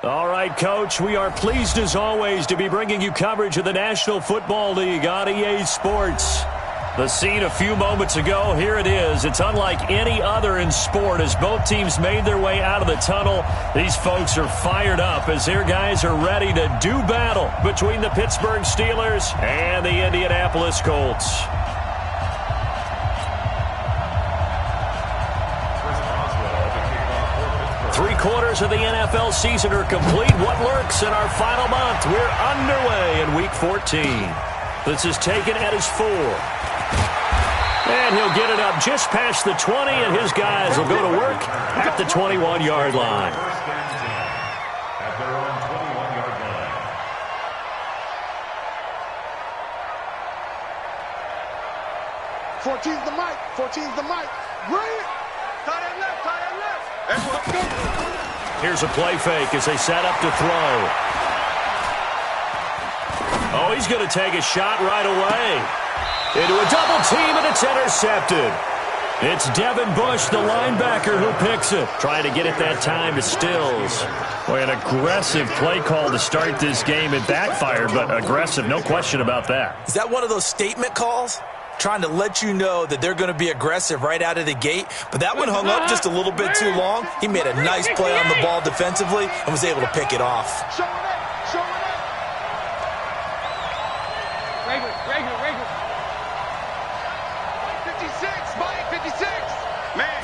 All right, Coach, we are pleased as always to be bringing you coverage of the National Football League on EA Sports. The scene a few moments ago, here it is. It's unlike any other in sport as both teams made their way out of the tunnel. These folks are fired up as their guys are ready to do battle between the Pittsburgh Steelers and the Indianapolis Colts. Three-quarters of the NFL season are complete. What lurks in our final month? We're underway in Week 14. This is taken at his 4. And he'll get it up just past the 20, and his guys will go to work at the 21-yard line. At their own 21-yard line. 14's the mic. 14's the mic. Brilliant. Tight end left. Tight end left. Here's a play fake as they set up to throw. Oh, he's going to take a shot right away. Into a double team, and it's intercepted. It's Devin Bush, the linebacker, who picks it. Trying to get it that time to Stills. Boy, an aggressive play call to start this game. It backfired, but aggressive, no question about that. Is that one of those statement calls? Trying to let you know that they're going to be aggressive right out of the gate. But that one hung up just a little bit too long. He made a nice play on the ball defensively and was able to pick it off. Regular. 56, Mike, 56. Man.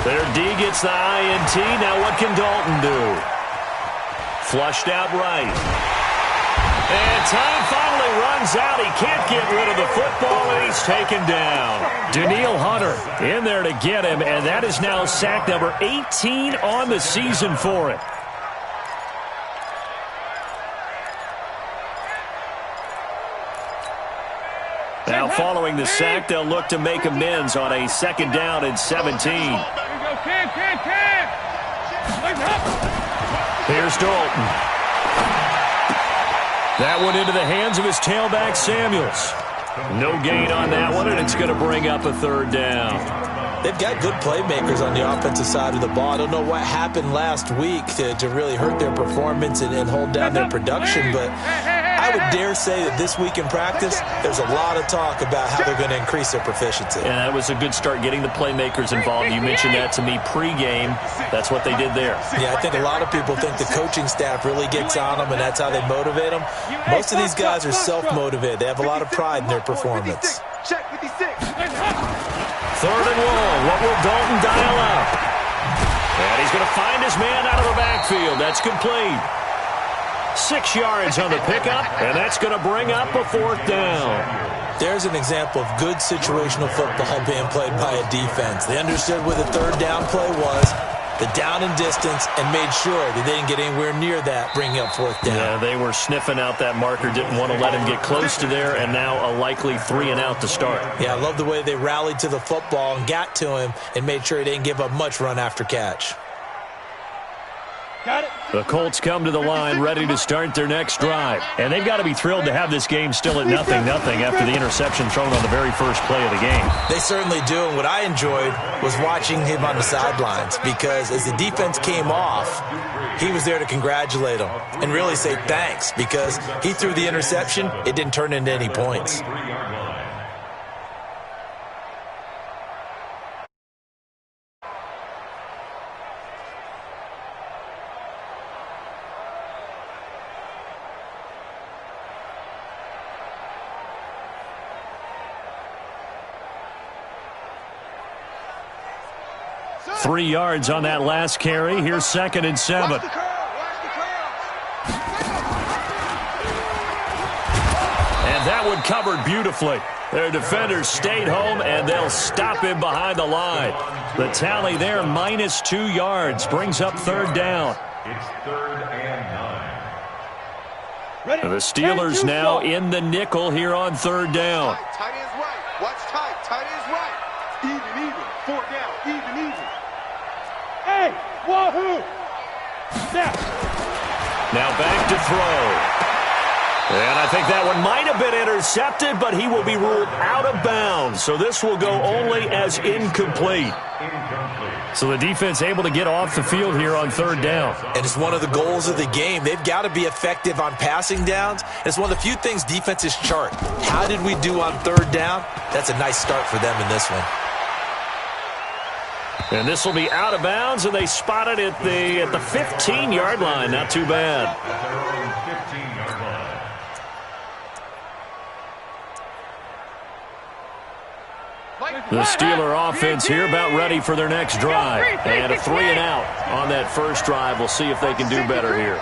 Their D gets the INT. Now what can Dalton do? Flushed out right. And time finally runs out. He can't get rid of the football, and he's taken down. Daniil Hunter in there to get him, and that is now sack number 18 on the season for it. Now following the sack, they'll look to make amends on a second down and 17. Here's Dalton. That one into the hands of his tailback, Samuels. No gain on that one, and it's going to bring up a third down. They've got good playmakers on the offensive side of the ball. I don't know what happened last week to really hurt their performance and hold down their production, but I would dare say that this week in practice, there's a lot of talk about how they're going to increase their proficiency. And that was a good start, getting the playmakers involved. You mentioned that to me pregame. That's what they did there. Yeah, I think a lot of people think the coaching staff really gets on them, and that's how they motivate them. Most of these guys are self-motivated. They have a lot of pride in their performance. Check 56. Third and long. What will Dalton dial up? And he's going to find his man out of the backfield. That's complete. 6 yards on the pickup, and that's going to bring up a fourth down. There's an example of good situational football being played by a defense. They understood where the third down play was, the down and distance, and made sure that they didn't get anywhere near that, bringing up fourth down. Yeah, they were sniffing out that marker, didn't want to let him get close to there, and now a likely 3 and out to start. Yeah, I love the way they rallied to the football and got to him and made sure he didn't give up much run after catch. Got it. The Colts come to the line ready to start their next drive. And they've got to be thrilled to have this game still at 0-0 after the interception thrown on the very first play of the game. They certainly do, and what I enjoyed was watching him on the sidelines because as the defense came off, he was there to congratulate them and really say thanks because he threw the interception. It didn't turn into any points. Three yards on that last carry. Here's 2nd and 7. Watch the curl. And that one covered beautifully. Their defenders stayed home, and they'll stop him behind the line. The tally there, -2 yards, brings up third down. It's 3rd and 9. The Steelers now in the nickel here on third down. Tight end's right. Watch tight. Tight end's right. Even. 4 down. Even. Hey, wahoo! Now back to throw. And I think that one might have been intercepted, but he will be ruled out of bounds. So this will go only as incomplete. Incomplete. So the defense able to get off the field here on third down. And it's one of the goals of the game. They've got to be effective on passing downs. It's one of the few things defenses chart. How did we do on third down? That's a nice start for them in this one. And this will be out of bounds, and they spot it at the 15-yard line. Not too bad. The Steeler offense here about ready for their next drive. And a 3-and-out on that first drive. We'll see if they can do better here.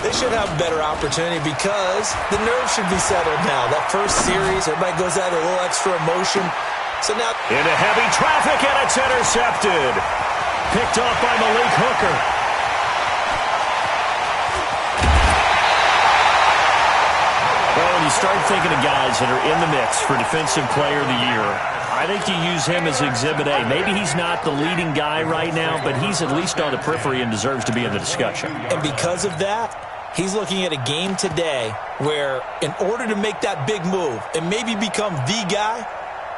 They should have a better opportunity because the nerves should be settled now. That first series, everybody goes out a little extra emotion. So now into heavy traffic, and it's intercepted. Picked off by Malik Hooker. Well, when you start thinking of guys that are in the mix for Defensive Player of the Year, I think you use him as Exhibit A. Maybe he's not the leading guy right now, but he's at least on the periphery and deserves to be in the discussion. And because of that, he's looking at a game today where in order to make that big move and maybe become the guy,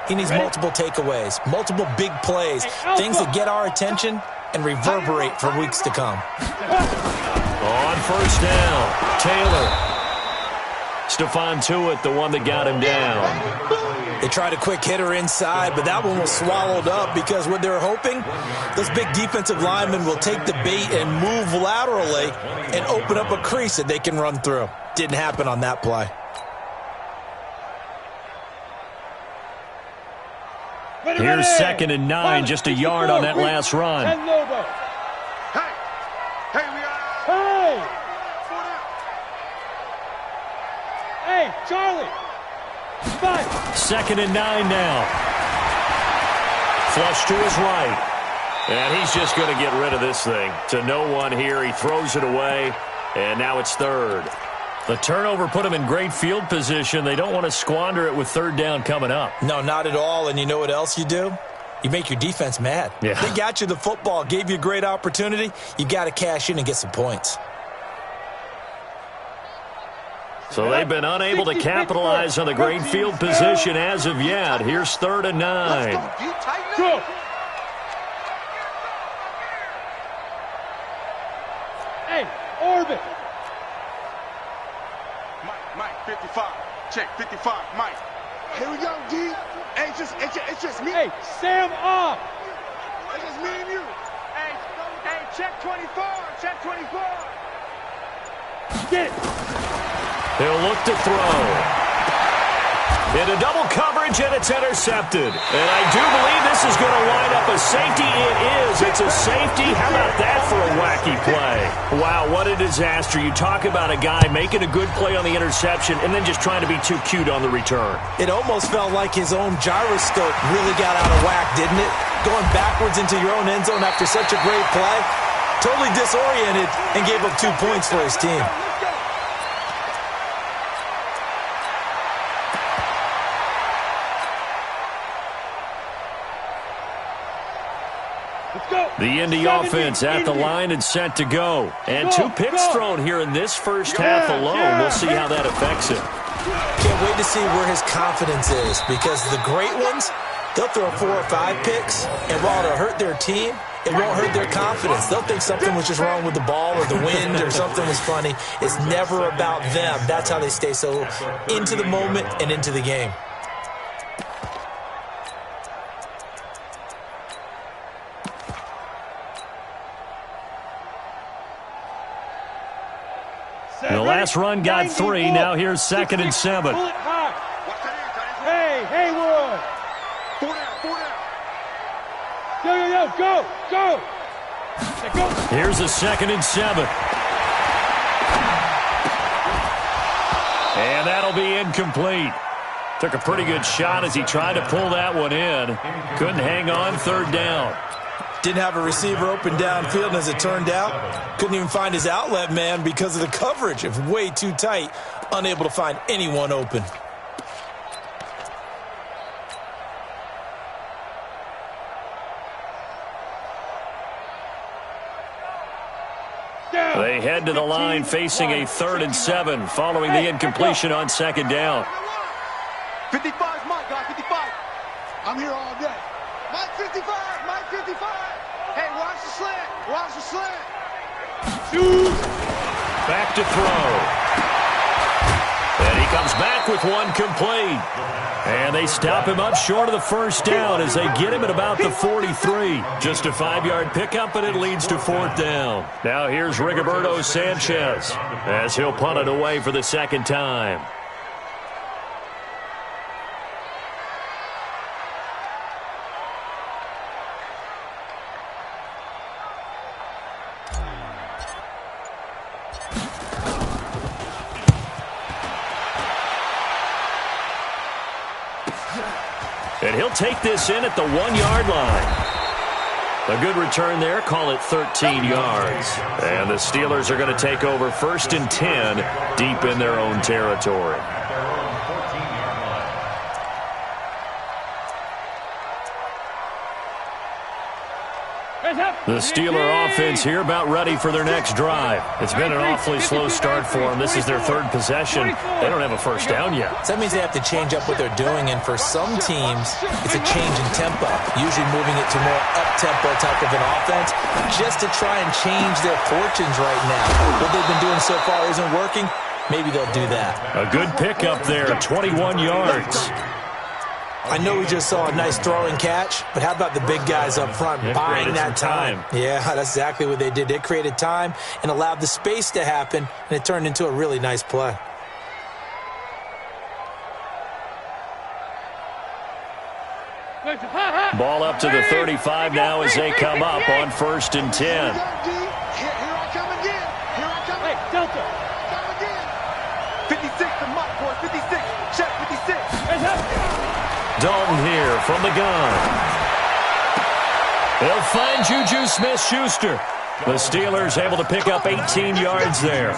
he needs multiple takeaways, multiple big plays, things that get our attention and reverberate for weeks to come. On first down, Taylor. Stephon Tuitt, the one that got him down. They tried a quick hitter inside, but that one was swallowed up because what they're hoping, those big defensive linemen will take the bait and move laterally and open up a crease that they can run through. Didn't happen on that play. Here's 2nd and 9, just a yard on that last run. Hey, Charlie. 2nd and 9 now. Flush to his right. And he's just going to get rid of this thing. To no one here. He throws it away. And now it's 3rd. The turnover put him in great field position. They don't want to squander it with 3rd down coming up. No, not at all. And you know what else you do? You make your defense mad. Yeah. They got you the football, gave you a great opportunity. You got to cash in and get some points. So they've been unable to capitalize on the great field position as of yet. Here's 3rd and 9. Go. Hey, Orbit. Mike, 55. Check, 55, Mike. Here we go, D. Hey, it's just me. Hey, Sam off. It's just me and you. Hey, check 24. Check 24. Get it. He'll look to throw. Into double coverage, and it's intercepted. And I do believe this is going to line up a safety. It is. It's a safety. How about that for a wacky play? Wow, what a disaster. You talk about a guy making a good play on the interception and then just trying to be too cute on the return. It almost felt like his own gyroscope really got out of whack, didn't it? Going backwards into your own end zone after such a great play. Totally disoriented and gave up 2 points for his team. The Indy offense at the line and set to go. And 2 picks thrown here in this first half alone. We'll see how that affects him. Can't wait to see where his confidence is, because the great ones, they'll throw 4 or 5 picks, and while it'll hurt their team, it won't hurt their confidence. They'll think something was just wrong with the ball or the wind or something was funny. It's never about them. That's how they stay so into the moment and into the game. The last run got 3. Now here's 2nd and 7. Pull it high. Hey, Haywood. 4 down. Go. Here's a 2nd and 7. And that'll be incomplete. Took a pretty good shot as he tried to pull that one in. Couldn't hang on. 3rd down. Didn't have a receiver open downfield, and as it turned out, couldn't even find his outlet man because of the coverage. It was way too tight, unable to find anyone open. They head to the line facing a 3rd and 7 following the incompletion on 2nd down. 55 is Mike, guys, 55. I'm here all day. Mike 55, Mike 55. Hey, watch the slant. Watch the slant. Back to throw. And he comes back with one complete. And they stop him up short of the first down as they get him at about the 43. Just a 5-yard pickup, and it leads to 4th down. Now here's Rigoberto Sanchez as he'll punt it away for the second time. And he'll take this in at the 1-yard line. A good return there. Call it 13 yards. And the Steelers are going to take over 1st and 10 deep in their own territory. The Steeler offense here about ready for their next drive. It's been an awfully slow start for them. This is their 3rd possession. They don't have a first down yet. So that means they have to change up what they're doing, and for some teams, it's a change in tempo, usually moving it to more up-tempo type of an offense, just to try and change their fortunes right now. What they've been doing so far isn't working. Maybe they'll do that. A good pickup there, 21 yards. I know we just saw a nice throwing catch, but how about the big guys up front buying that time? Yeah, that's exactly what they did. They created time and allowed the space to happen, and it turned into a really nice play. Ball up to the 35 now as they come up on 1st and 10. Here I come again. Here I come. Hey, Delta. Come again. 56 to Mike, boy. 56. Check 56. Dalton here from the gun. He'll find Juju Smith-Schuster. The Steelers able to pick up 18 yards there.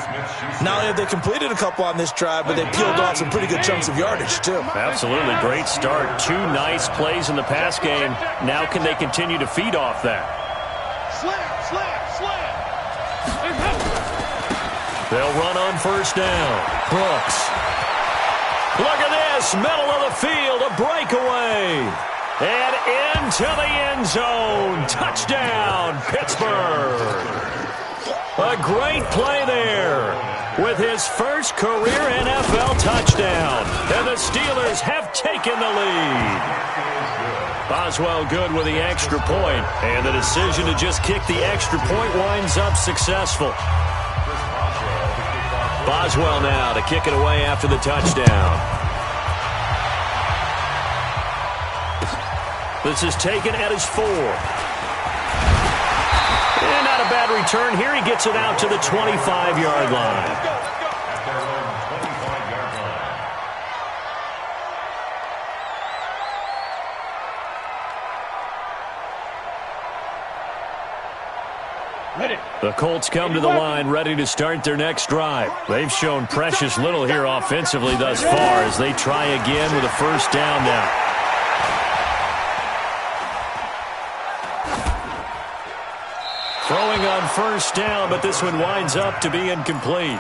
Not only have they completed a couple on this drive, but they peeled off some pretty good chunks of yardage, too. Absolutely. Great start. 2 nice plays in the pass game. Now can they continue to feed off that? Slam, slam, slam. They'll run on 1st down. Brooks. Look at this, middle of the field, a breakaway. And into the end zone. Touchdown, Pittsburgh. A great play there with his first career NFL touchdown. And the Steelers have taken the lead. Boswell good with the extra point. And the decision to just kick the extra point winds up successful. Boswell now to kick it away after the touchdown. This is taken at his 4. And not a bad return here. He gets it out to the 25-yard line. The Colts come to the line ready to start their next drive. They've shown precious little here offensively thus far as they try again with a 1st down now. Throwing on 1st down, but this one winds up to be incomplete.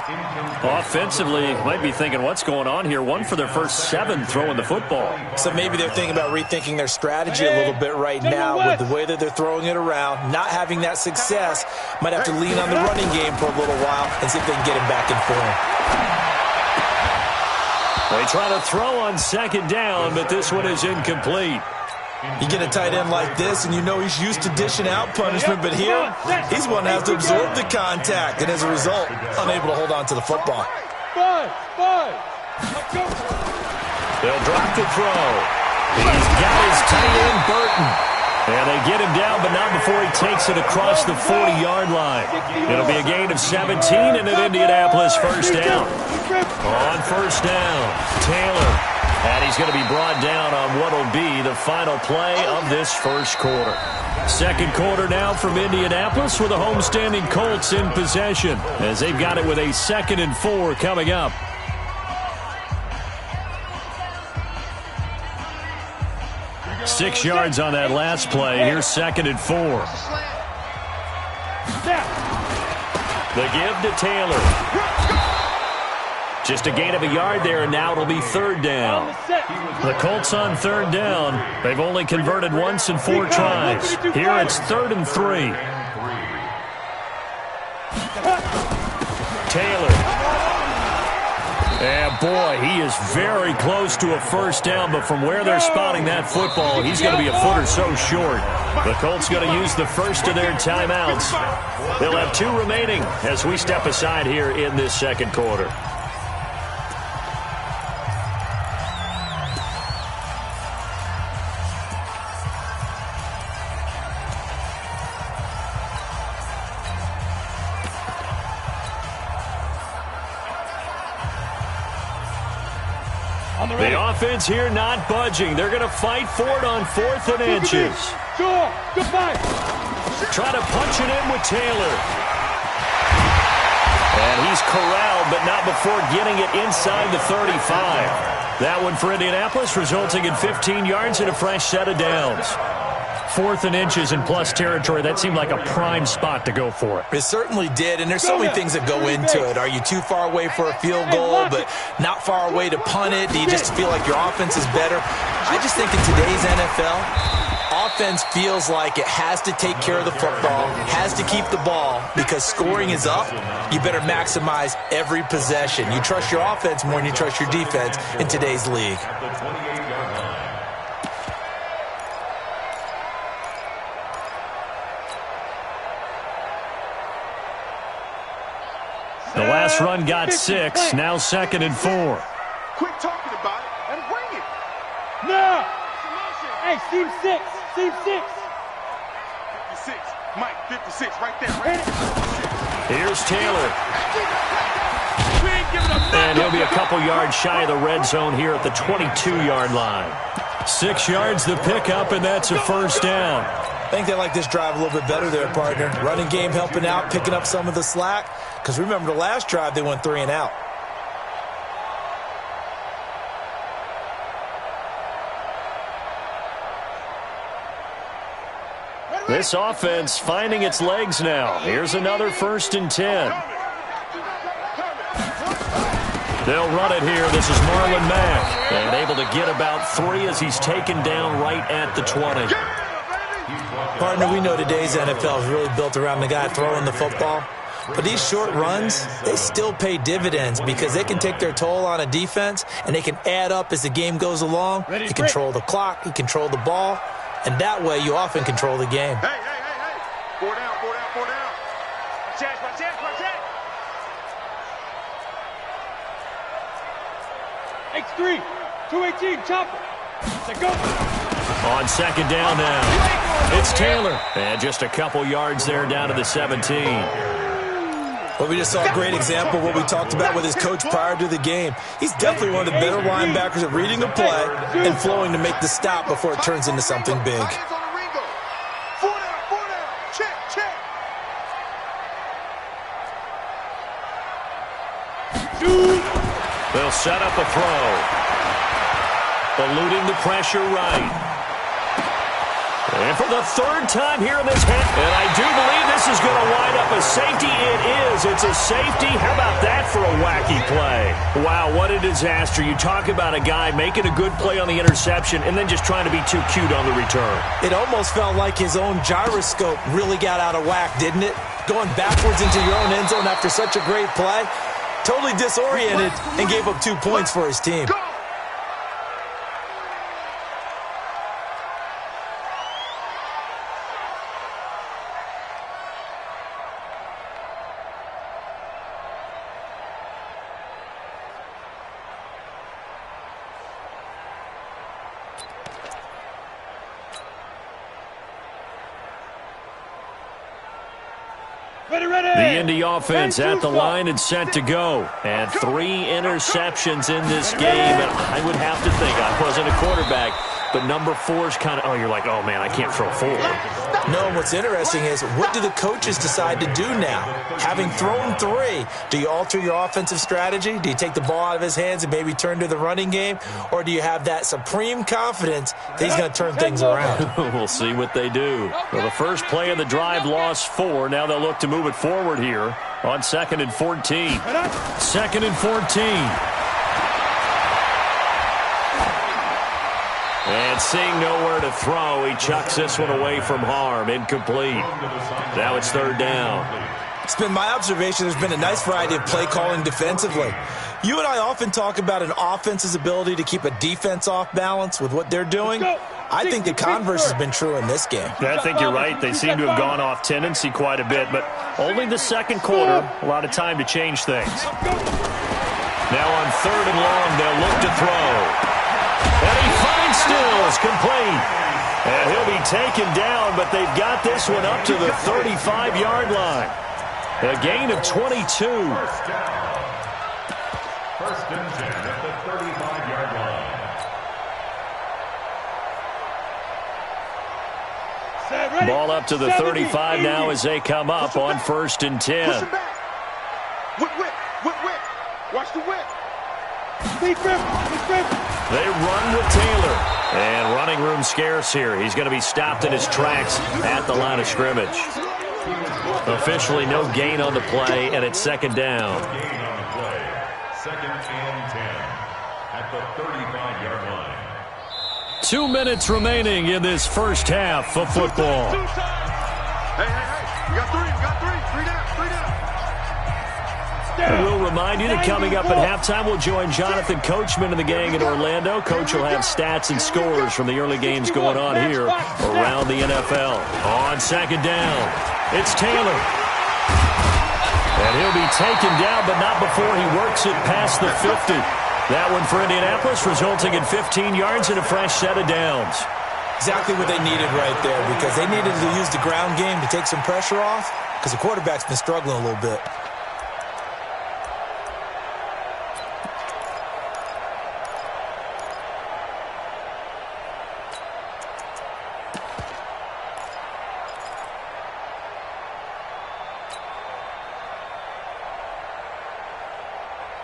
Offensively, might be thinking, what's going on here? 1 for their first 7 throwing the football. So maybe they're thinking about rethinking their strategy a little bit right now with the way that they're throwing it around. Not having that success, might have to lean on the running game for a little while and see if they can get him back in form. They try to throw on 2nd down, but this one is incomplete. You get a tight end like this, and you know he's used to dishing out punishment, but here, he's one that has to absorb the contact, and as a result, unable to hold on to the football. They'll drop the throw. He's got his tight end, Burton. And they get him down, but not before he takes it across the 40-yard line. It'll be a gain of 17 and an Indianapolis 1st down. On 1st down, Taylor. And he's going to be brought down on what will be the final play of this 1st quarter. 2nd quarter now from Indianapolis with the homestanding Colts in possession as they've got it with a 2nd and 4 coming up. Six yards on that last play. Here's 2nd and 4. The give to Taylor. Just a gain of a yard there, and now it'll be third down. The Colts on third down. They've only converted once in 4 tries. Here it's 3rd and 3. Taylor. And boy, he is very close to a first down, but from where they're spotting that football, he's going to be a foot or so short. The Colts going to use the first of their timeouts. They'll have 2 remaining as we step aside here in this second quarter. The offense here not budging. They're going to fight for it on 4th and inches. Try to punch it in with Taylor. And he's corralled, but not before getting it inside the 35. That one for Indianapolis, resulting in 15 yards and a fresh set of downs. 4th and inches in plus territory. That seemed like a prime spot to go for it. It certainly did, and there's so many things that go into it. Are you too far away for a field goal, but not far away to punt it? Do you just feel like your offense is better? I just think in today's NFL, offense feels like it has to take care of the football, has to keep the ball, because scoring is up. You better maximize every possession. You trust your offense more than you trust your defense in today's league. The last run got 6, now 2nd and 4. Quit talking about it and bring it. No! Hey, Steve 6. Steve 6. 56. Mike, 56 right there. Right there. Here's Taylor. And he'll be a couple yards shy of the red zone here at the 22-yard line. 6 yards the pickup, and that's a first down. I think they like this drive a little bit better there, partner. Running game helping out, picking up some of the slack. Because remember, the last drive, they went 3 and out. This offense finding its legs now. Here's another 1st and 10. They'll run it here. This is Marlon Mack. And able to get about 3 as he's taken down right at the 20. Partner, we know today's NFL is really built around the guy throwing the football. But these short runs, they still pay dividends because they can take their toll on a defense and they can add up as the game goes along. You control the clock, you control the ball, and that way you often control the game. Hey. 4 down. X3. 218. Chopper. Let's go. On 2nd down now. It's Taylor. And just a couple yards there down to the 17. Well, we just saw a great example of what we talked about with his coach prior to the game. He's definitely one of the better linebackers at reading a play and flowing to make the stop before it turns into something big. 4 down. Check. They'll set up a throw. Eluding the pressure right. And for the 3rd time here in this half, and I do believe this is going to wind up a safety. It is. It's a safety. How about that for a wacky play? Wow, what a disaster. You talk about a guy making a good play on the interception and then just trying to be too cute on the return. It almost felt like his own gyroscope really got out of whack, didn't it? Going backwards into your own end zone after such a great play. Totally disoriented and gave up 2 points for his team. The Indy offense at the line and set to go. And 3 interceptions in this game. And I would have to think, I wasn't a quarterback, but number 4's kind of, you're like, oh, man, I can't throw 4. No, what's interesting is, what do the coaches decide to do now? Having thrown 3, do you alter your offensive strategy? Do you take the ball out of his hands and maybe turn to the running game? Or do you have that supreme confidence that he's going to turn things around? We'll see what they do. Well, the first play of the drive lost 4. Now they'll look to move it forward here. on 2nd and 14. 2nd and 14. And seeing nowhere to throw, he chucks this one away from harm. Incomplete. Now it's 3rd down. It's been my observation there's been a nice variety of play calling defensively. You and I often talk about an offense's ability to keep a defense off balance with what they're doing. I think the converse has been true in this game. Yeah, I think you're right. They seem to have gone off tendency quite a bit, but only the 2nd quarter, a lot of time to change things. Now on 3rd and long, they'll look to throw. And he finds Stills, complete. And he'll be taken down, but they've got this one up to the 35-yard line. A gain of 22. First and 10 at the 35-yard line. Ball up to the 35 now as they come up on 1st and 10. Push him back. Whip. Watch the whip. They run with Taylor. And running room scarce here. He's going to be stopped in his tracks at the line of scrimmage. Officially no gain on the play, and it's 2nd down. Gain on the play. 2nd and 10 at the 35-yard line. 2 minutes remaining in this first half of football. Hey. You got three. Three down. And we'll remind you that coming up at halftime, we'll join Jonathan Coachman and the gang in Orlando. Coach will have stats and scores from the early games going on here around the NFL. On 2nd down, it's Taylor. And he'll be taken down, but not before he works it past the 50. That one for Indianapolis, resulting in 15 yards and a fresh set of downs. Exactly what they needed right there, because they needed to use the ground game to take some pressure off, because the quarterback's been struggling a little bit.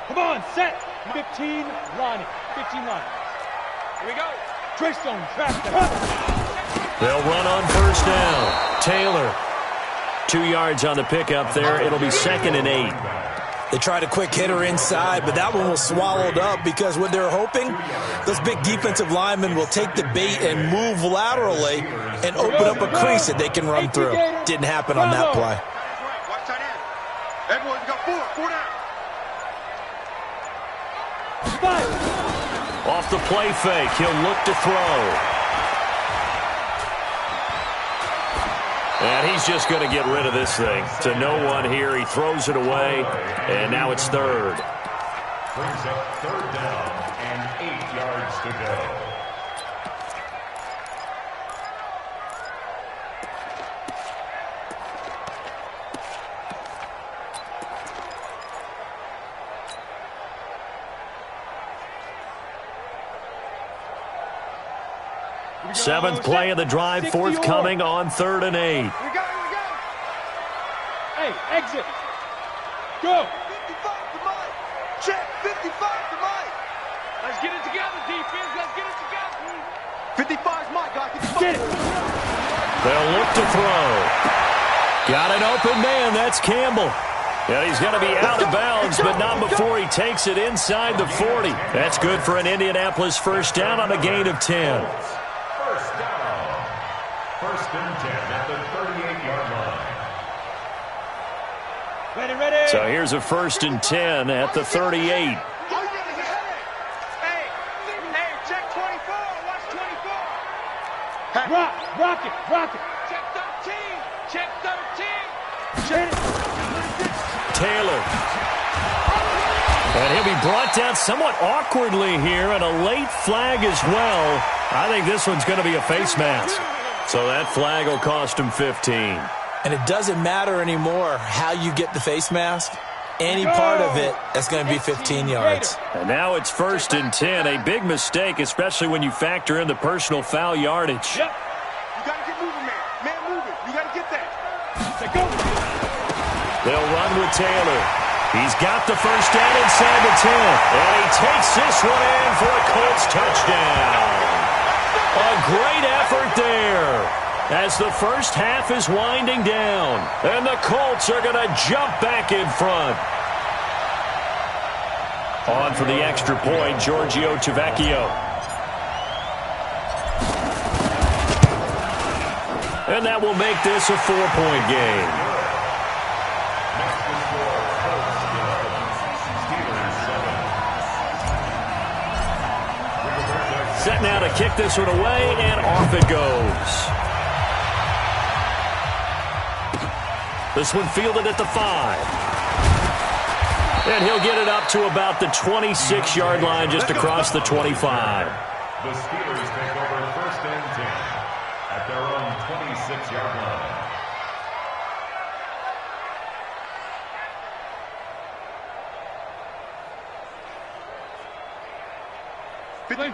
Come on, set. 15 line. 15 line. Here we go. Trey Stone, trap them. They'll run on 1st down. Taylor. 2 yards on the pickup there. It'll be 2nd and 8. They tried a quick hitter inside, but that one was swallowed up because what they're hoping, those big defensive linemen will take the bait and move laterally and open up a crease that they can run through. Didn't happen on that play. Watch tight end. Everyone's got four down. Off the play fake, he'll look to throw. And he's just going to get rid of this thing. To no one here, he throws it away, and now it's 3rd. Brings up 3rd down and 8 yards to go. Seventh play of the drive, forthcoming on 3rd and 8. We go. Hey, exit. Go. 55 to Mike. Check. 55 to Mike. Let's get it together, defense. Let's get it together. 55's Mike, guys. 55. Get it. They'll look to throw. Got an open man. That's Campbell. And he's going to be out of bounds, but not before he takes it inside the 40. That's good for an Indianapolis 1st down on a gain of 10. 1st and 10 at the 38-yard line. Ready. So here's a 1st and 10 at the 38. Hey, check 24. Watch 24. Rock it. Check 13. Check 13. Check it. Taylor. And he'll be brought down somewhat awkwardly here, and a late flag as well. I think this one's going to be a face mask. So that flag will cost him 15. And it doesn't matter anymore how you get the face mask. Any part of it, that's going to be 15 yards. And now it's 1st and 10. A big mistake, especially when you factor in the personal foul yardage. Yep. You got to get moving, man. Man moving. You got to get that. Go. They'll run with Taylor. He's got the 1st down inside the 10. And he takes this one in for a Colts touchdown. A great effort there. as the first half is winding down. And the Colts are going to jump back in front. On for the extra point, Giorgio Tavecchio. And that will make this a 4-point game. Set now to kick this one away, and off it goes. This one fielded at the 5. And he'll get it up to about the 26-yard line, just across the 25. The Steelers take over first and 10 at their own 26-yard line.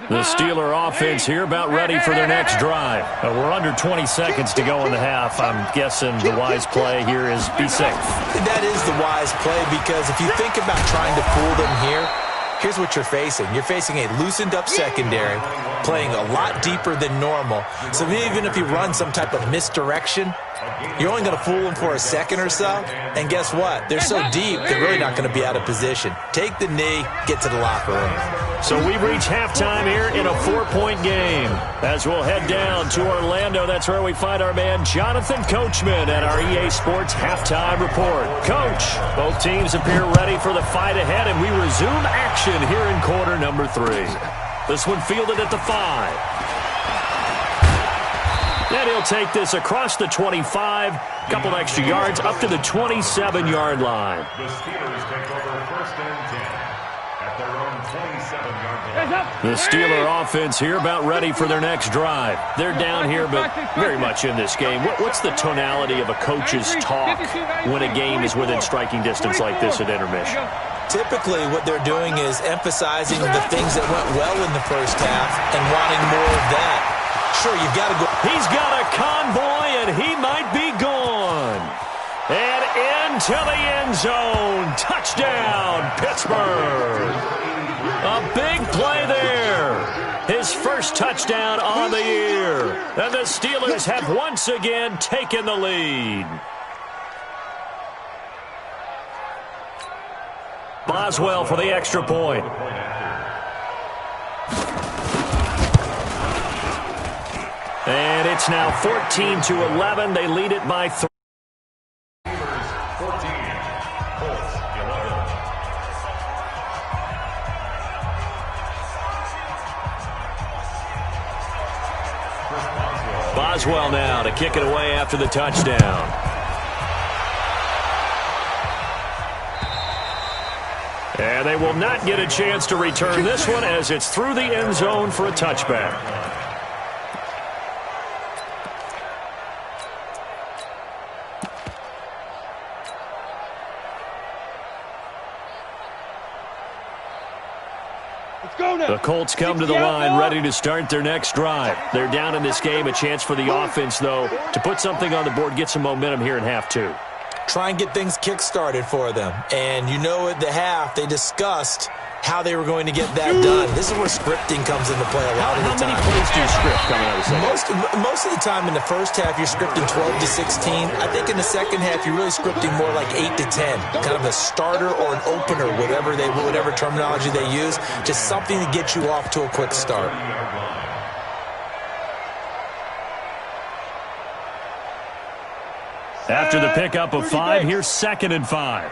The Steeler offense here about ready for their next drive. We're under 20 seconds to go in the half. I'm guessing the wise play here is be safe. That is the wise play, because if you think about trying to fool them here, here's what you're facing. You're facing a loosened-up secondary, playing a lot deeper than normal. So even if you run some type of misdirection, you're only going to fool them for a second or so. And guess what? They're so deep, they're really not going to be out of position. Take the knee, get to the locker room. So we reach halftime here in a 4-point game. As we'll head down to Orlando, that's where we find our man Jonathan Coachman at our EA Sports Halftime Report. Coach, both teams appear ready for the fight ahead, and we resume action here in quarter number 3. This one fielded at the 5. And he'll take this across the 25, couple extra yards, up to the 27-yard line. The Steelers take over first and 10 at their own 27-yard line. The Steeler offense here about ready for their next drive. They're down here, but very much in this game. What's the tonality of a coach's talk when a game is within striking distance like this at intermission? Typically, what they're doing is emphasizing the things that went well in the first half and wanting more of that. Sure, you've got to go. He's got a convoy, and he might be gone. And into the end zone. Touchdown, Pittsburgh. A big play there. His first touchdown on the year. And the Steelers have once again taken the lead. Boswell for the extra point. And it's now 14-11. They lead it by 3. 14, Colts 11. Boswell now to kick it away after the touchdown. And they will not get a chance to return this one as it's through the end zone for a touchback. The Colts come to the line ready to start their next drive. They're down in this game. A chance for the offense, though, to put something on the board, get some momentum here in half 2. Try and get things kick-started for them. And you know at the half, they discussed how they were going to get that done. This is where scripting comes into play a lot of the time. How many plays do you script coming out of the second? Most of the time in the first half, you're scripting 12 to 16. I think in the second half, you're really scripting more like 8 to 10. Kind of a starter or an opener, whatever terminology they use. Just something to get you off to a quick start. After the pickup of 5, here's 2nd and 5.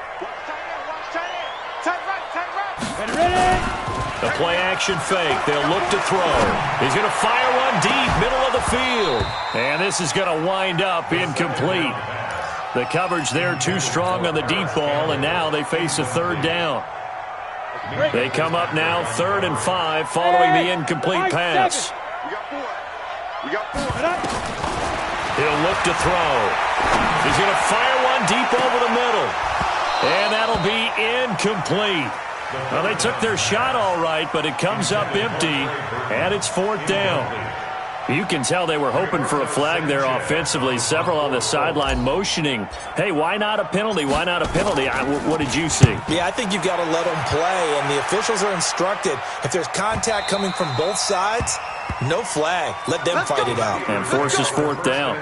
The play-action fake. They'll look to throw. He's going to fire one deep, middle of the field. And this is going to wind up incomplete. The coverage there too strong on the deep ball, and now they face a 3rd down. They come up now 3rd and 5 following the incomplete pass. We got 4. He'll look to throw. He's going to fire one deep over the middle. And that'll be incomplete. Well, they took their shot all right, but it comes up empty, and it's 4th down. You can tell they were hoping for a flag there offensively. Several on the sideline motioning, hey, why not a penalty? Why not a penalty? What did you see? Yeah, I think you've got to let them play, and the officials are instructed. If there's contact coming from both sides, No flag. Let them fight it out. And forces fourth down.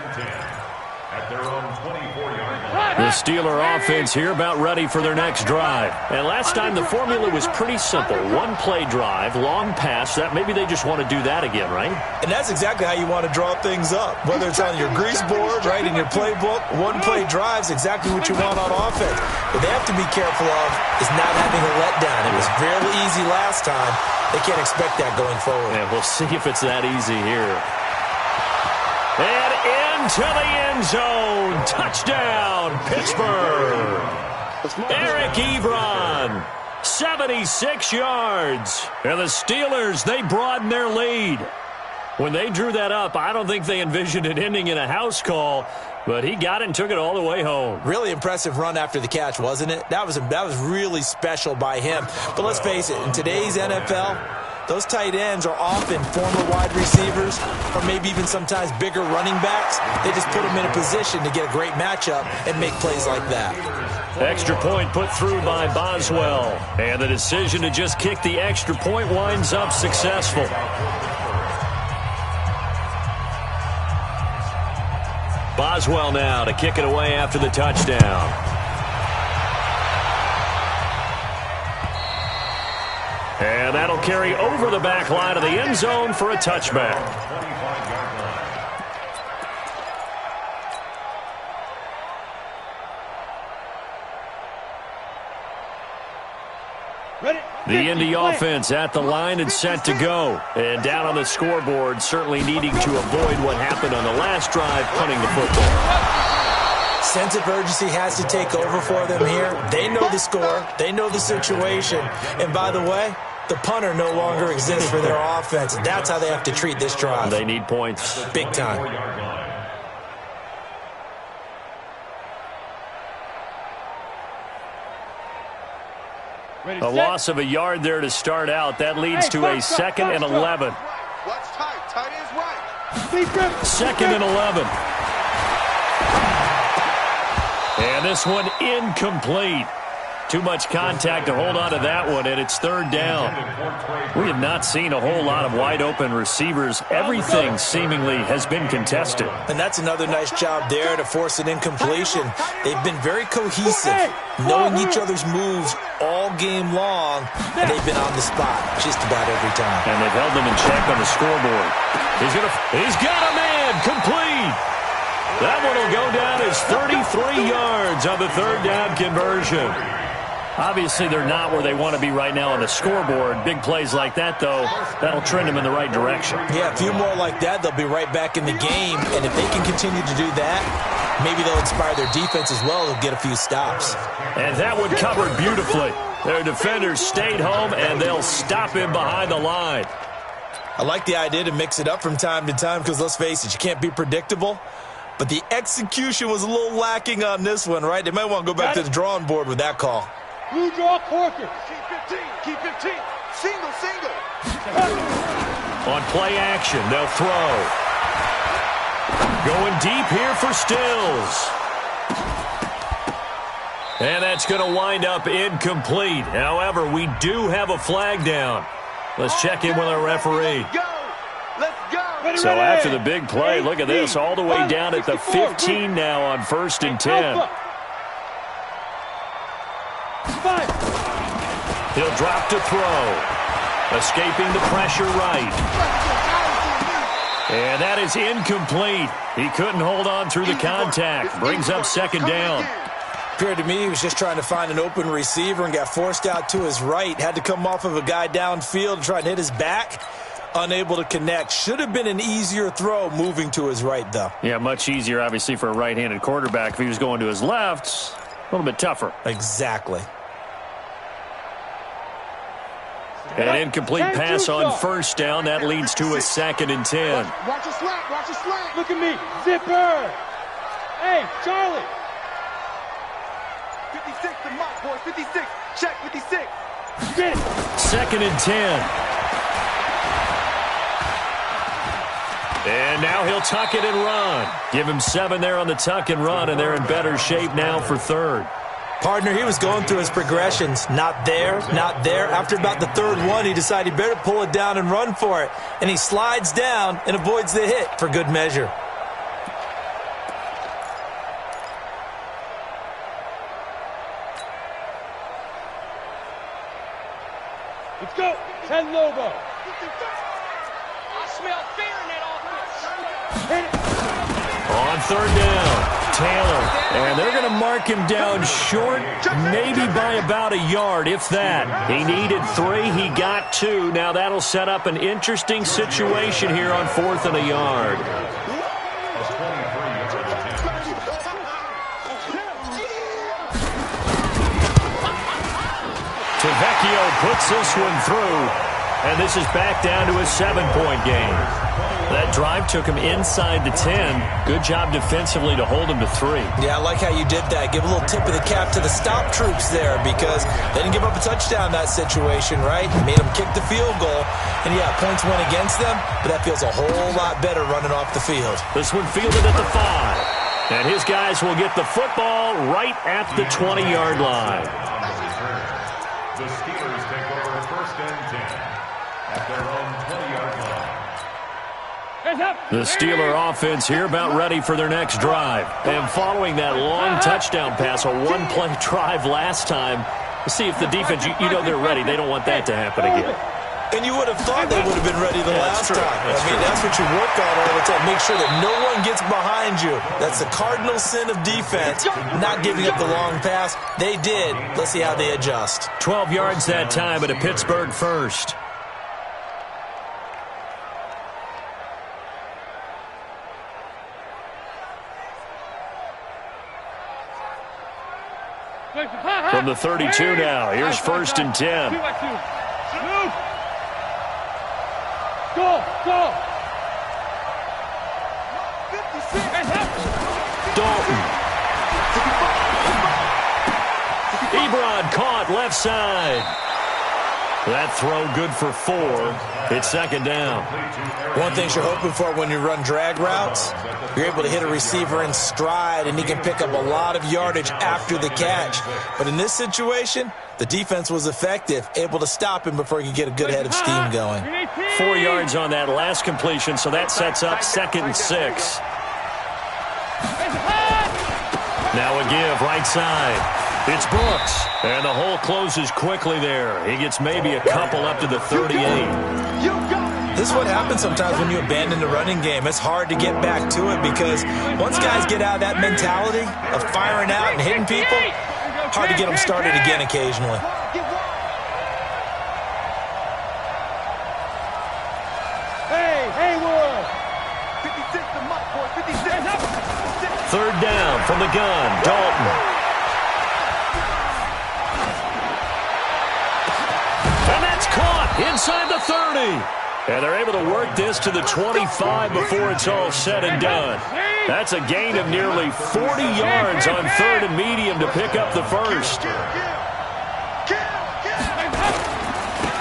At their own 24-yard line. The Steeler offense here about ready for their next drive. And last time the formula was pretty simple. One-play drive, long pass. That maybe they just want to do that again, right? And that's exactly how you want to draw things up. Whether it's on your grease board, right, in your playbook, one-play drive's exactly what you want on offense. What they have to be careful of is not having a letdown. It was fairly easy last time. They can't expect that going forward. And we'll see if it's that easy here. And into the end zone. Touchdown, Pittsburgh. Eric Ebron, 76 yards. And the Steelers, they broaden their lead. When they drew that up, I don't think they envisioned it ending in a house call, but he got it and took it all the way home. Really impressive run after the catch, wasn't it? That was really special by him. But let's face it, in today's NFL, those tight ends are often former wide receivers or maybe even sometimes bigger running backs. They just put them in a position to get a great matchup and make plays like that. Extra point put through by Boswell. And the decision to just kick the extra point winds up successful. Boswell now to kick it away after the touchdown. And that'll carry over the back line of the end zone for a touchback. The Indy offense at the line and set to go. And down on the scoreboard, certainly needing to avoid what happened on the last drive, punting the football. Sense of urgency has to take over for them here. They know the score. They know the situation. And by the way, the punter no longer exists for their offense. That's how they have to treat this drive. They need points. Big time. A loss of a yard there to start out. That leads to a 2nd and 11. Watch tight. Tight ends right. 2nd and 11. And this one incomplete. Too much contact to hold on to that one, and it's 3rd down. We have not seen a whole lot of wide-open receivers. Everything seemingly has been contested. And that's another nice job there to force an incompletion. They've been very cohesive, knowing each other's moves all game long, and they've been on the spot just about every time. And they've held them in check on the scoreboard. He's got a man, complete. That one will go down as 33 yards on the 3rd down conversion. Obviously, they're not where they want to be right now on the scoreboard. Big plays like that, though, that'll trend them in the right direction. Yeah, a few more like that, they'll be right back in the game. And if they can continue to do that, maybe they'll inspire their defense as well. They'll get a few stops. And that one covered beautifully. Their defenders stayed home, and they'll stop him behind the line. I like the idea to mix it up from time to time because, let's face it, you can't be predictable. But the execution was a little lacking on this one, right? They might want to go back to the drawing board with that call. Blue draw Corker. Keep 15. Keep 15. Single, single. On play action, they'll throw. Going deep here for Stills. And that's going to wind up incomplete. However, we do have a flag down. Let's check in with our referee. Let's go. So after the big play, look at this, all the way down at the 15 now on 1st and 10. He'll drop to throw. Escaping the pressure right. And that is incomplete. He couldn't hold on through the contact. Brings up 2nd down. Appeared to me he was just trying to find an open receiver and got forced out to his right. Had to come off of a guy downfield and try and hit his back. Unable to connect. Should have been an easier throw moving to his right, though. Yeah, much easier, obviously, for a right-handed quarterback. If he was going to his left, a little bit tougher. Exactly. An incomplete pass on 1st down. That leads to a 2nd and 10. Watch your slant. Watch your slant. Look at me. Zipper. Hey, Charlie. 56 to Mike, boys. 56. Check 56. Get it. 2nd and 10. And now he'll tuck it and run. Give him 7 there on the tuck and run, and they're in better shape now for 3rd. Partner, he was going through his progressions. Not there, not there. After about the third one, he decided he better pull it down and run for it. And he slides down and avoids the hit for good measure. Let's go. 10 Lobo. I smell fear in that offense. Hit it. On third down, Taylor. And they're going to mark him down short, maybe by about a yard, if that. He needed 3. He got 2. Now that'll set up an interesting situation here on 4th and a yard. Tavecchio puts this one through, and this is back down to a 7-point game. That drive took him inside the 10. Good job defensively to hold him to 3. Yeah, I like how you did that. Give a little tip of the cap to the stop troops there because they didn't give up a touchdown in that situation, right? Made them kick the field goal. And, yeah, points went against them, but that feels a whole lot better running off the field. This one fielded at the 5. And his guys will get the football right at the 20-yard line. The Steelers take over 1st and 10 at their own 20-yard line. The Steeler offense here about ready for their next drive. And following that long touchdown pass, a one-play drive last time, we'll see if the defense, you know they're ready. They don't want that to happen again. And you would have thought they would have been ready the last time. That's what you work on all the time. Make sure that no one gets behind you. That's the cardinal sin of defense, not giving up the long pass. They did. Let's see how they adjust. 12 yards that time at a Pittsburgh first. From the 32 now, here's 1st and 10. Go, go. Dalton. Ebron caught left side. That throw good for 4. It's 2nd down. One thing you're hoping for when you run drag routes, you're able to hit a receiver in stride and he can pick up a lot of yardage after the catch. But in this situation, the defense was effective, able to stop him before he could get a good head of steam going. 4 yards on that last completion, so that sets up 2nd and 6. Now a give right side. It's Brooks, and the hole closes quickly there. He gets maybe a couple up to the 38. This is what happens sometimes when you abandon the running game. It's hard to get back to it because once guys get out of that mentality of firing out and hitting people, hard to get them started again occasionally. Hey, Haywood. 56 to Mike, boy, 56. 3rd down from the gun, Dalton. And that's caught inside the 30. And they're able to work this to the 25 before it's all said and done. That's a gain of nearly 40 yards on 3rd and medium to pick up the first.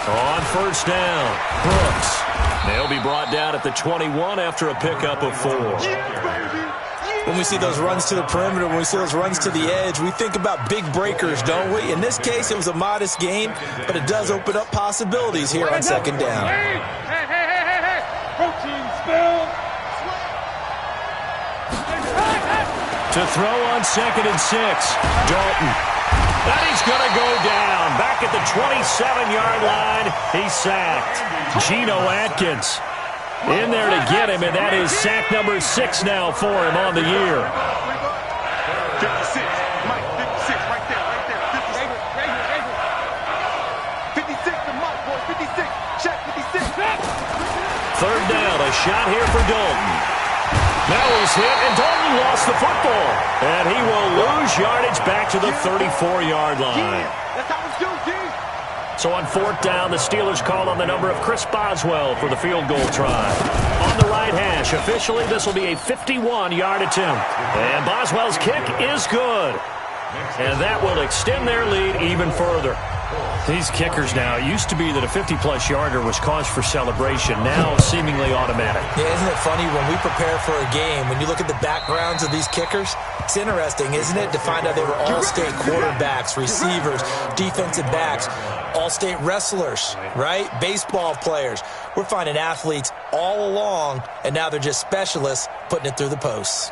On 1st down, Brooks. They'll be brought down at the 21 after a pickup of 4. When we see those runs to the perimeter, when we see those runs to the edge, we think about big breakers, don't we? In this case, it was a modest gain, but it does open up possibilities here on 2nd down. Hey. Protein spill. To throw on 2nd and 6, Dalton. And he's going to go down. Back at the 27-yard line, he's sacked. Geno Atkins in there to get him, and that is sack number 6 now for him on the year. 56, Mike, 56, right there, 56 to Mike, boy, 56, check, 56. 3rd down, a shot here for Dalton. Now he's hit, and Dalton lost the football. And he will lose yardage back to the 34-yard line. That's how it's done, G. So on 4th down, the Steelers call on the number of Chris Boswell for the field goal try. On the right hash, officially this will be a 51-yard attempt. And Boswell's kick is good. And that will extend their lead even further. These kickers now, it used to be that a 50-plus yarder was cause for celebration, now seemingly automatic. Yeah, isn't it funny when we prepare for a game, when you look at the backgrounds of these kickers, it's interesting, isn't it, to find out they were all-state quarterbacks, receivers, defensive backs, all-state wrestlers, right? Baseball players. We're finding athletes all along, and now they're just specialists putting it through the posts.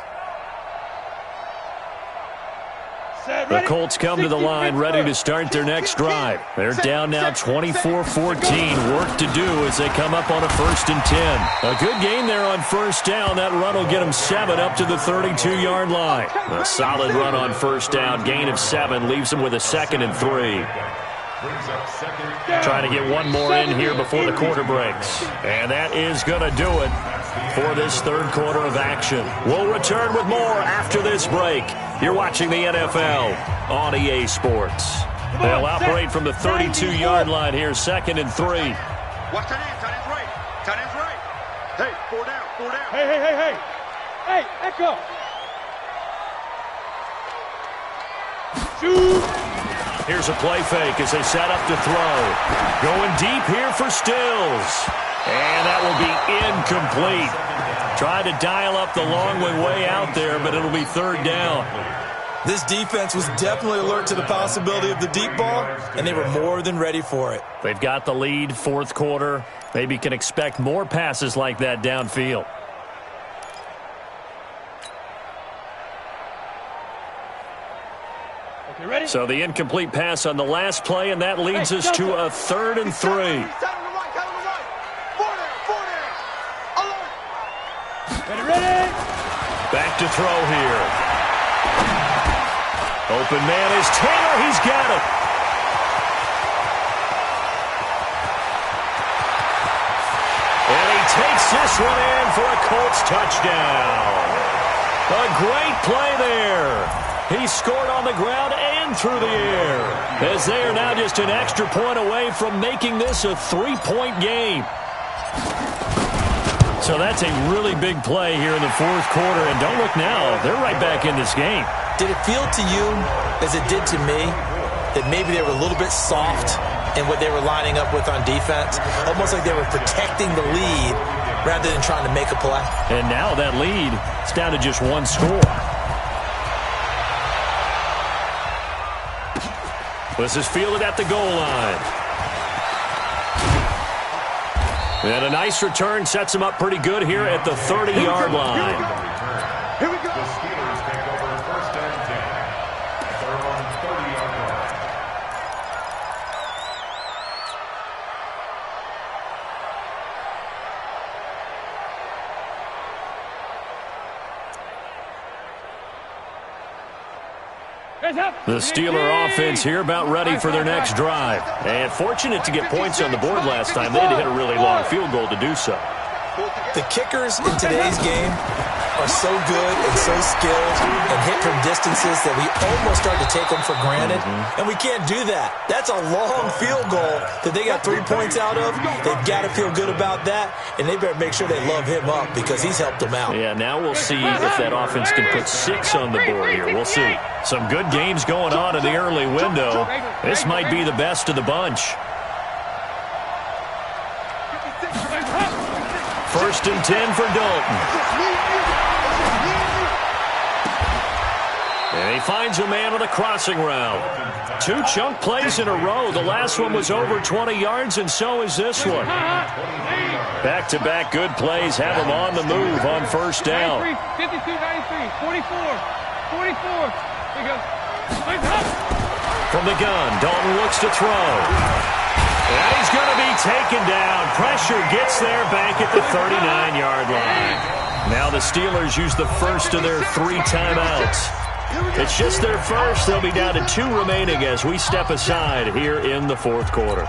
The Colts come to the line ready to start their next drive. They're down now 24-14. Work to do as they come up on a 1st and 10. A good game there on first down. That run will get them 7 up to the 32-yard line. A solid run on first down. Gain of 7 leaves them with a 2nd and 3. Trying to get one more in here before the quarter breaks. And that is going to do it for this third quarter of action. We'll return with more after this break. You're watching the NFL on EA Sports. They'll operate from the 32-yard line here, 2nd and 3. Watch tight end. Tight end's right. Tight end's right. Hey, 4 down. 4 down. Hey. Hey, Echo. Shoot. Here's a play fake as they set up to throw. Going deep here for Stills. And that will be incomplete. Tried to dial up the long one way out there, but it'll be 3rd down. This defense was definitely alert to the possibility of the deep ball, and they were more than ready for it. They've got the lead, 4th quarter. Maybe can expect more passes like that downfield. Okay, ready? So the incomplete pass on the last play, and that leads us to a 3rd and 3. Ready? Back to throw here. Open man is Taylor. He's got it. And he takes this one in for a Colts touchdown. A great play there. He scored on the ground and through the air, as they are now just an extra point away from making this a 3-point game. So that's a really big play here in the 4th quarter. And don't look now, they're right back in this game. Did it feel to you, as it did to me, that maybe they were a little bit soft in what they were lining up with on defense? Almost like they were protecting the lead rather than trying to make a play. And now that lead is down to just 1 score. This is fielded at the goal line. And a nice return sets him up pretty good here at the 30-yard line. Here we go. The Steelers take over 1st and 10. They're on 30-yard line. The Steeler offense here about ready for their next drive. And fortunate to get points on the board last time. They had to hit a really long field goal to do so. The kickers in today's game are so good and so skilled and hit from distances that we almost start to take them for granted. And we can't do that. That's a long field goal that they got 3 points out of. They've got to feel good about that, and they better make sure they love him up because he's helped them out. Yeah, now we'll see if that offense can put 6 on the board here. We'll see. Some good games going on in the early window. This might be the best of the bunch. 1st and 10 for Dalton. And he finds a man on a crossing route. 2 chunk plays in a row. The last one was over 20 yards, and so is this one. Back-to-back good plays have him on the move on first down. 52, 93, 44, 44. There you go. From the gun, Dalton looks to throw. And he's going to be taken down. Pressure gets there back at the 39-yard line. Now the Steelers use the first of their 3 timeouts. It's just their first. They'll be down to 2 remaining as we step aside here in the 4th quarter.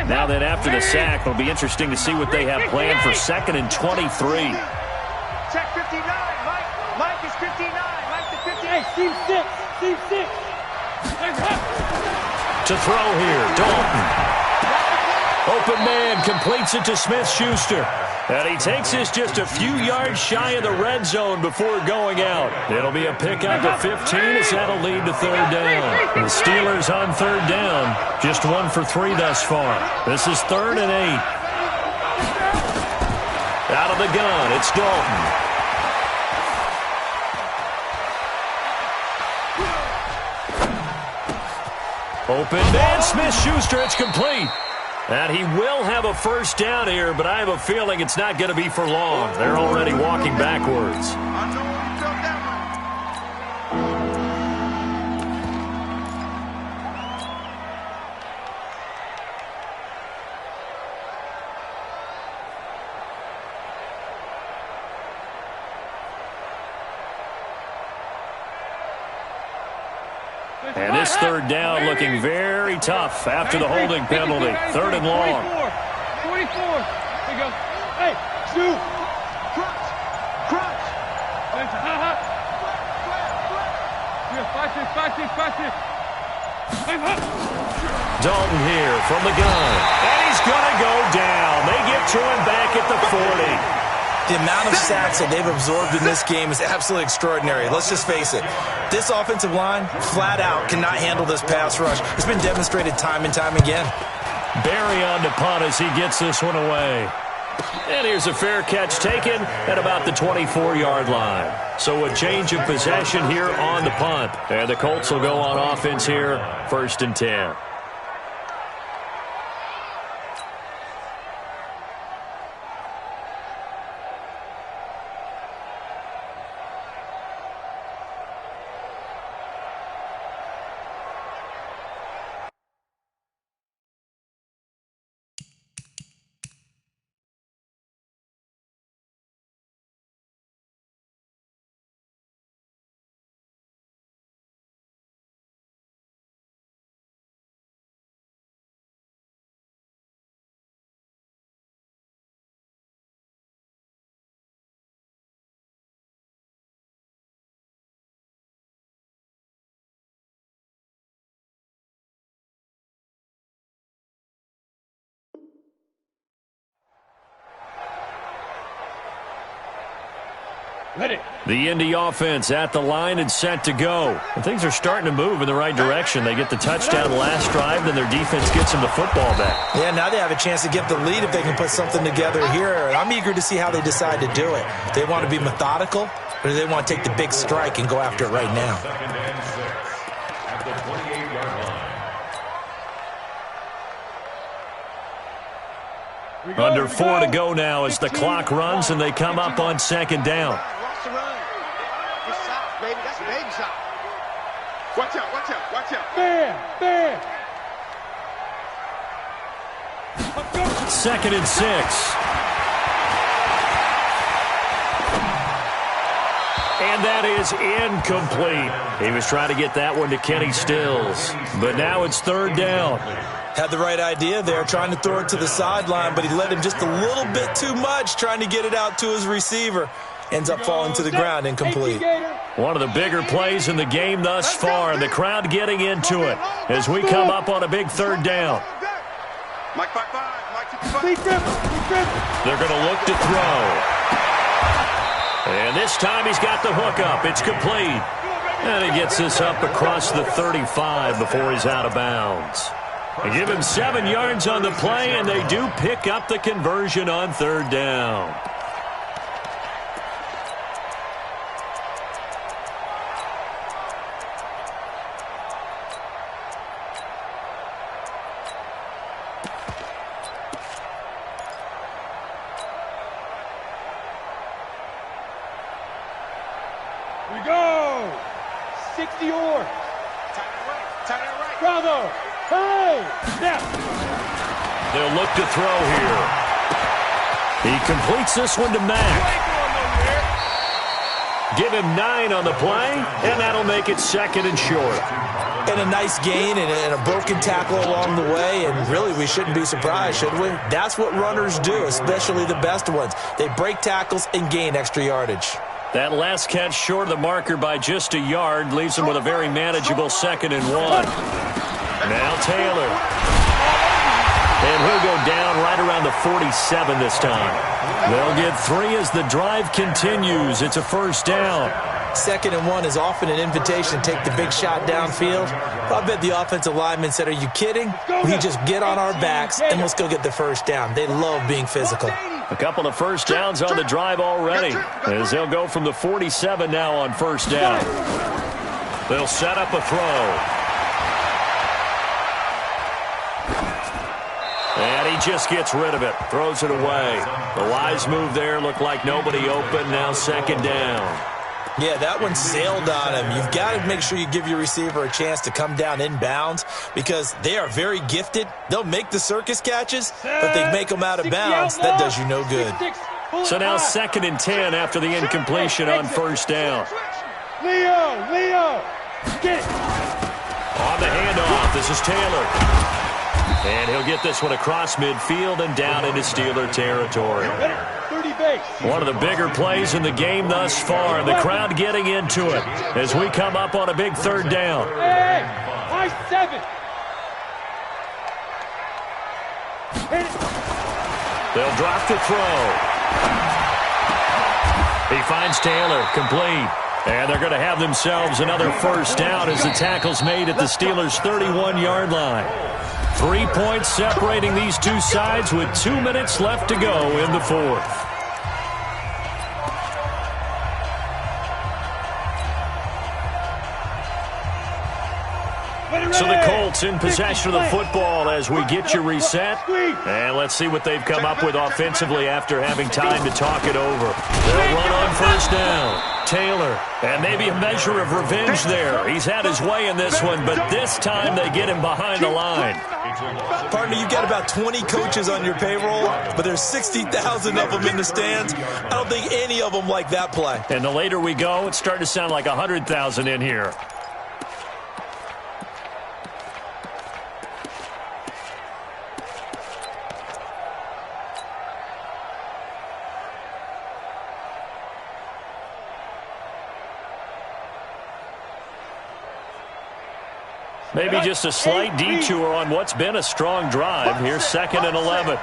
Now then, after the sack, it'll be interesting to see what they have planned for 2nd and 23. Check 59, Mike. Mike is 59. Mike is 59. Hey, Steve 6. Steve 6. To throw here, Dalton. Open man completes it to Smith-Schuster. And he takes this just a few yards shy of the red zone before going out. It'll be a pickup to 15 as that'll lead to third down. The Steelers on third down, just 1 for 3 thus far. This is 3rd and 8. Out of the gun, it's Dalton. Open man, Smith-Schuster, it's complete. And he will have a first down here, but I have a feeling it's not going to be for long. They're already walking backwards. I know you felt that And this third down looking very tough after the holding penalty. 3rd and long. 44. Here we go. Hey, Stu. Crunch. Crunch. Dalton here from the gun. And he's going to go down. They get to him back at the 40. The amount of sacks that they've absorbed in this game is absolutely extraordinary. Let's just face it. This offensive line, flat out, cannot handle this pass rush. It's been demonstrated time and time again. Barry on the punt as he gets this one away. And here's a fair catch taken at about the 24-yard line. So a change of possession here on the punt. And the Colts will go on offense here, 1st and 10. Ready. The Indy offense at the line and set to go. And things are starting to move in the right direction. They get the touchdown last drive, then their defense gets them the football back. Yeah, now they have a chance to get the lead if they can put something together here. And I'm eager to see how they decide to do it. Do they want to be methodical, or do they want to take the big strike and go after it right now? 2nd and 6 at the 28-yard line. Under 4 to go now as the clock runs and they come up on 2nd down. Watch the run. Good shot, baby. That's a baby shot. Watch out, watch out, watch out. Bam, bam. 2nd and 6. And that is incomplete. He was trying to get that one to Kenny Stills. But now it's 3rd down. Had the right idea there, trying to throw it to the sideline, but he let him just a little bit too much, trying to get it out to his receiver. Ends up falling to the ground, incomplete. One of the bigger plays in the game thus far, and the crowd getting into it as we come up on a big 3rd down. Mike 5-5, Mike 55. They're going to look to throw. And this time he's got the hook up. It's complete. And he gets this up across the 35 before he's out of bounds. They give him 7 yards on the play, and they do pick up the conversion on 3rd down. We go. 60 yards. Tight end right. Bravo. Hey. Snap. They'll look to throw here. He completes this one to Mack. Give him 9 on the play, and that'll make it 2nd and short. And a nice gain and a broken tackle along the way, and really we shouldn't be surprised, should we? That's what runners do, especially the best ones. They break tackles and gain extra yardage. That last catch short of the marker by just a yard leaves him with a very manageable 2nd and 1. Now Taylor. And he'll go down right around the 47 this time. They'll get 3 as the drive continues. It's a first down. 2nd and 1 is often an invitation to take the big shot downfield. I bet the offensive lineman said, are you kidding? We just get on our backs and let's go get the first down. They love being physical. A couple of first downs on the drive already, as they'll go from the 47 now on first down. They'll set up a throw. And he just gets rid of it, throws it away. The wise move there, looked like nobody open, now 2nd down. Yeah, that one sailed on him. You've got to make sure you give your receiver a chance to come down inbounds because they are very gifted. They'll make the circus catches, but they make them out of bounds. That does you no good. So now 2nd and 10 after the incompletion on first down. Leo, get it. On the handoff, this is Taylor. And he'll get this one across midfield and down into Steeler territory. One of the bigger plays in the game thus far. The crowd getting into it as we come up on a big 3rd down. Hey, I-7. They'll drop the throw. He finds Taylor, complete. And they're going to have themselves another first down as the tackle's made at the Steelers' 31-yard line. 3 points separating these two sides with 2 minutes left to go in the 4th. So the Colts in possession of the football as we get you reset. And let's see what they've come up with offensively after having time to talk it over. They'll run on first down. Taylor, and maybe a measure of revenge there. He's had his way in this one, but this time they get him behind the line. Partner, you've got about 20 coaches on your payroll, but there's 60,000 of them in the stands. I don't think any of them like that play. And the later we go, it's starting to sound like 100,000 in here. Maybe just a slight detour on what's been a strong drive. Here's 2nd and 11.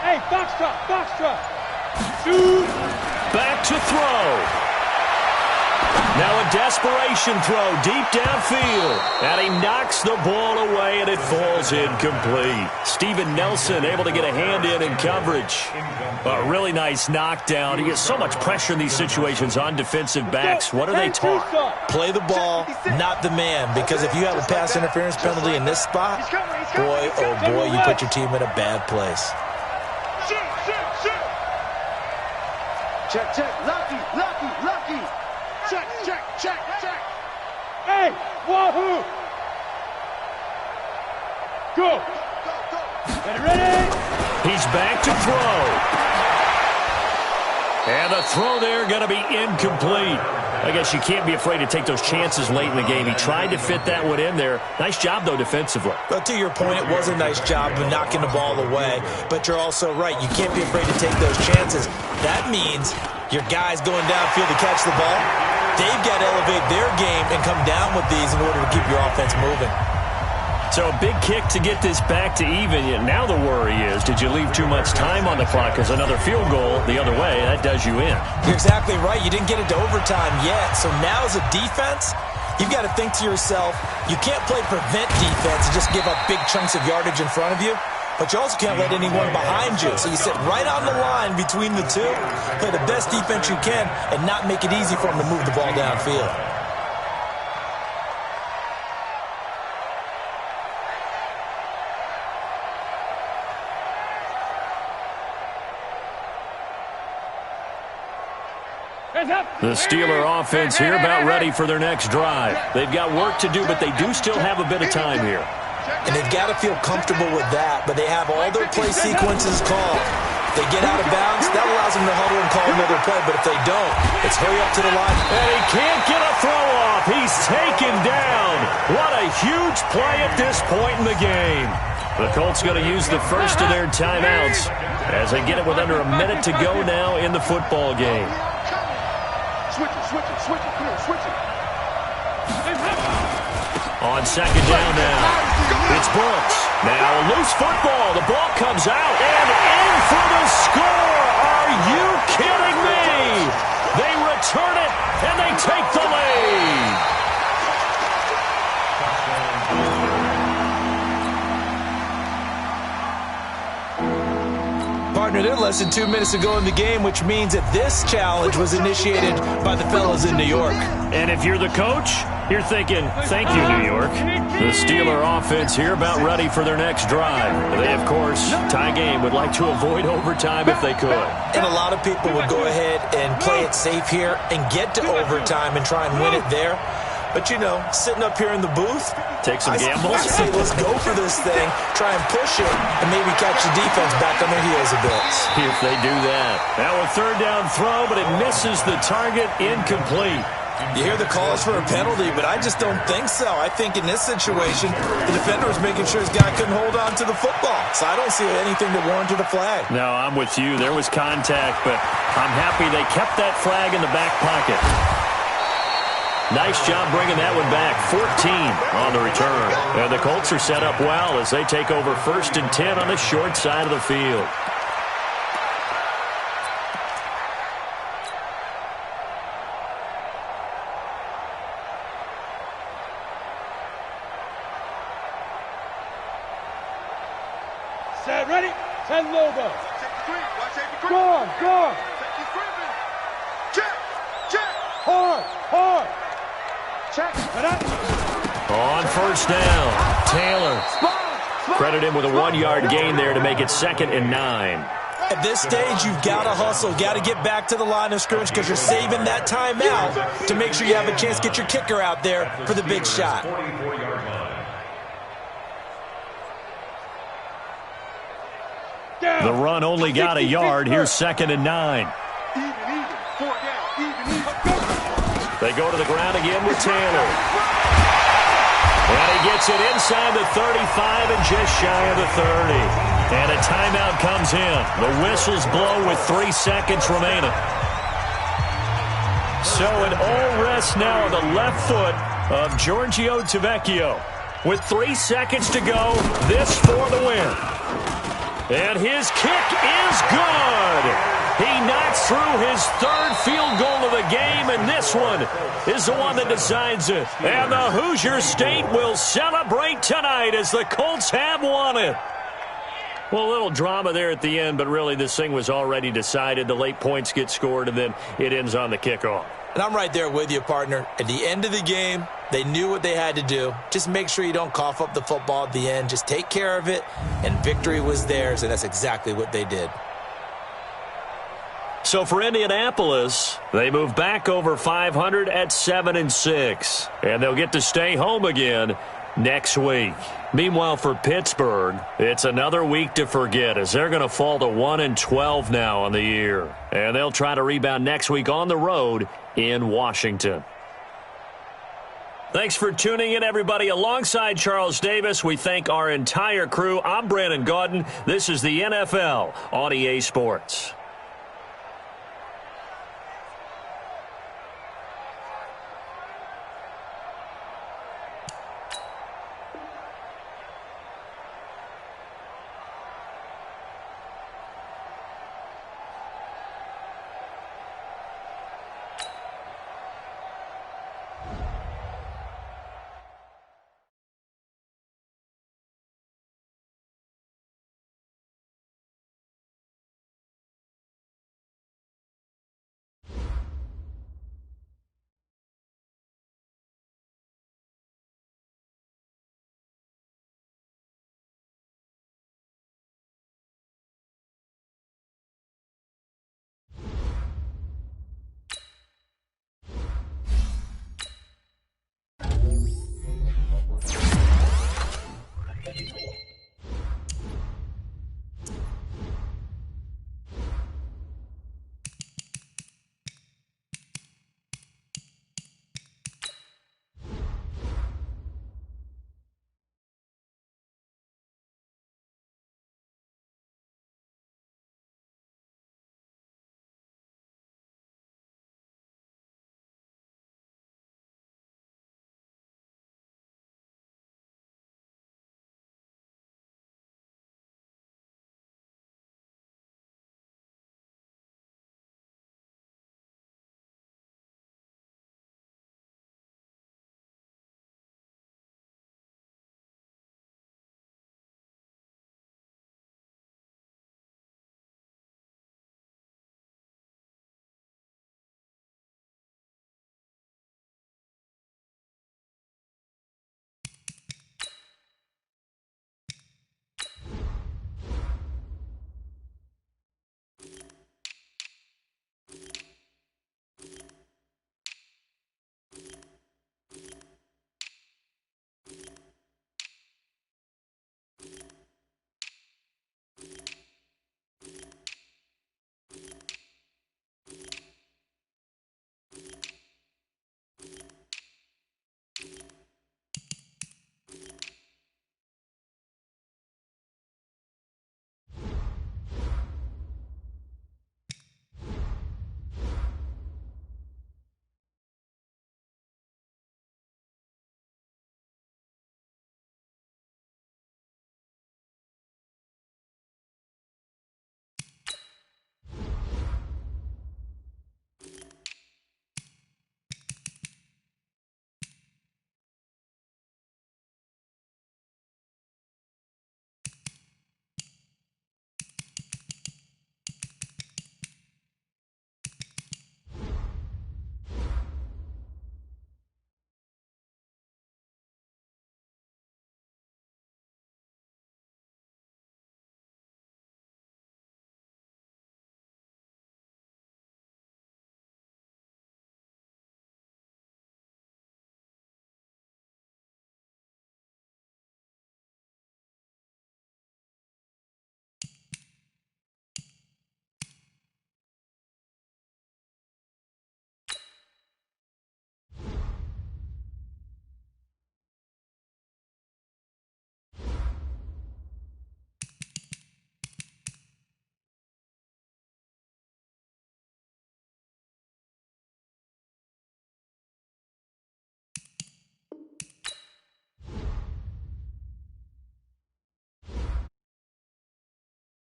Hey, box drop. Back to throw. Now a desperation throw deep downfield. And he knocks the ball away, and it falls incomplete. Steven Nelson able to get a hand in coverage. A really nice knockdown. He gets so much pressure in these situations on defensive backs. What are they taught? Play the ball, not the man. Because if you have a pass interference penalty in this spot, boy, oh boy, you put your team in a bad place. Check. Lucky. Check. Hey, wahoo! Go! Ready? He's back to throw. And the throw there going to be incomplete. I guess you can't be afraid to take those chances late in the game. He tried to fit that one in there. Nice job, though, defensively. But to your point, it was a nice job of knocking the ball away. But you're also right. You can't be afraid to take those chances. That means your guys going downfield to catch the ball, they've got to elevate their game and come down with these in order to keep your offense moving. So a big kick to get this back to even. Now the worry is, did you leave too much time on the clock? Because another field goal the other way, that does you in. You're exactly right. You didn't get into overtime yet. So now as a defense, you've got to think to yourself, you can't play prevent defense and just give up big chunks of yardage in front of you. But you also can't let anyone behind you. So you sit right on the line between the two, play the best defense you can, and not make it easy for them to move the ball downfield. The Steeler offense here about ready for their next drive. They've got work to do, but they do still have a bit of time here. And they've got to feel comfortable with that, but they have all their play sequences called. If they get out of bounds, that allows them to huddle and call another play, but if they don't, it's hurry up to the line. And he can't get a throw off. He's taken down. What a huge play at this point in the game. The Colts going to use the first of their timeouts as they get it with under a minute to go now in the football game. Switch it. On second down now, it's Brooks. Now a loose football. The ball comes out and in for the score. Are you kidding me? They return it and they take the lead. Partner, they're less than 2 minutes to go in the game, which means that this challenge was initiated by the fellas in New York. And if you're the coach, you're thinking, thank you, New York. The Steeler offense here about ready for their next drive. They, of course, tie game, would like to avoid overtime if they could. And a lot of people would go ahead and play it safe here and get to overtime and try and win it there. But, you know, sitting up here in the booth, take some gambles. I say let's go for this thing, try and push it, and maybe catch the defense back on their heels a bit. If they do that. Now a third down throw, but it misses the target, incomplete. You hear the calls for a penalty, but I just don't think so. I think in this situation, the defender was making sure his guy couldn't hold on to the football. So I don't see anything that warranted a flag. No, I'm with you. There was contact, but I'm happy they kept that flag in the back pocket. Nice job bringing that one back. 14 on the return. And the Colts are set up well as they take over 1st and 10 on the short side of the field. Set, ready? 10 logo. Go on. Check. Hard. Check. On first down, Taylor. Credit him with a 1-yard gain there to make it 2nd and 9. At this stage, you've got to hustle, got to get back to the line of scrimmage because you're saving that timeout to make sure you have a chance to get your kicker out there for the big shot. The run only got a yard. Here's 2nd and 9. They go to the ground again with Taylor. And he gets it inside the 35 and just shy of the 30. And a timeout comes in. The whistles blow with 3 seconds remaining. So an all rest now on the left foot of Giorgio Tavecchio. With 3 seconds to go, this for the win. And his kick is good. He knocks through his 3rd field goal of the game, and this one is the one that decides it. And the Hoosier State will celebrate tonight as the Colts have won it. Well, a little drama there at the end, but really this thing was already decided. The late points get scored, and then it ends on the kickoff. And I'm right there with you, partner. At the end of the game, they knew what they had to do. Just make sure you don't cough up the football at the end. Just take care of it, and victory was theirs, and that's exactly what they did. So for Indianapolis, they move back over 500 at 7-6, and they'll get to stay home again next week. Meanwhile, for Pittsburgh, it's another week to forget as they're going to fall to 1-12 now on the year, and they'll try to rebound next week on the road in Washington. Thanks for tuning in, everybody. Alongside Charles Davis, we thank our entire crew. I'm Brandon Gaudin. This is the NFL on EA Sports.